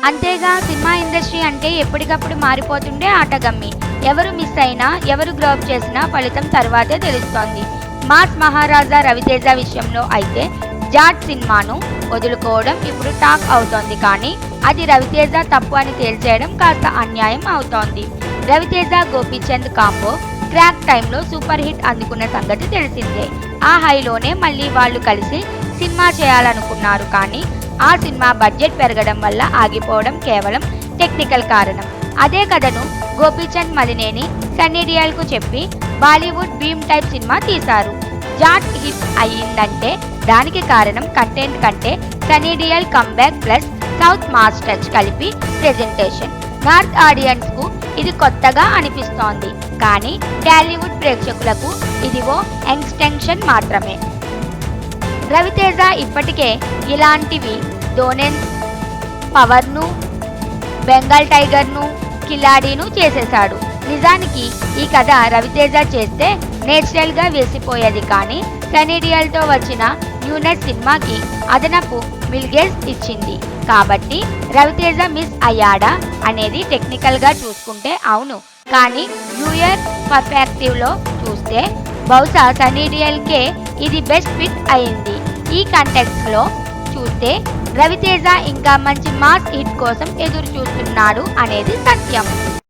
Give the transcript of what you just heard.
అంతేగా cinema industry అంటే ఎప్పటికప్పుడు మారిపోతుండే ఆటగమ్మి. ఎవరు మిస్ అయినా, ఎవరు గ్రోప్ చేసినా ఫలితం తర్వాతే తెలుస్తోంది. మాస్ మహారాజా రవితేజ విషయంలో అయితే జాట్ సినిమాను వదులుకోవడం ఇప్పుడు టాక్ అవుతోంది. కానీ అది రవితేజ తప్పు అని తేల్చేయడం కాస్త అన్యాయం అవుతోంది. రవితేజ గోపీచంద్ కాంబో క్రాక్ టైంలో సూపర్ హిట్ అందుకున్న సంగతి తెలిసిందే. ఆ హైలోనే మళ్ళీ వాళ్ళు కలిసి సినిమా చేయాలనుకున్నారు. కానీ ఆ సినిమా బడ్జెట్ పెరగడం వల్ల ఆగిపోవడం కేవలం టెక్నికల్ కారణం. అదే కథను గోపీచంద్ మలినేని సన్నీ డియోల్కు చెప్పి బాలీవుడ్ భీమ్ టైప్ సినిమా తీశారు. జాట్ హిట్ అయ్యిందంటే దానికి కారణం కంటెంట్ కంటే Sunny Deol comeback plus south mass touch కలిపి ప్రెజెంటేషన్. నార్త్ ఆడియన్స్ కు ఇది కొత్తగా అనిపిస్తోంది. కానీ టాలీవుడ్ ప్రేక్షకులకు ఇది ఓ ఎక్స్టెన్షన్ మాత్రమే. రవితేజ ఇప్పటికే ఇలాంటివి ధోనెన్, పవర్ను, బెంగాల్ టైగర్ను, కిలాడీను చేసేశాడు. నిజానికి ఈ కథ రవితేజ చేస్తే నేచురల్గా వేసిపోయేది. కానీ సన్నీ డియోల్తో వచ్చిన న్యూనెస్ సినిమాకి అదనపు మిల్గేజ్ ఇచ్చింది. కాబట్టి రవితేజ మిస్ అయ్యాడా అనేది టెక్నికల్గా చూసుకుంటే అవును. కానీ వ్యూయర్ పర్స్పెక్టివ్లో చూస్తే బహుశా సన్నీ డియోల్కే ఇది బెస్ట్ ఫిట్ అయింది. ఈ కంటెక్స్లో చూస్తే రవితేజ ఇంకా మంచి మాస్ హిట్ కోసం ఎదురు చూస్తున్నాడు అనేది సత్యం.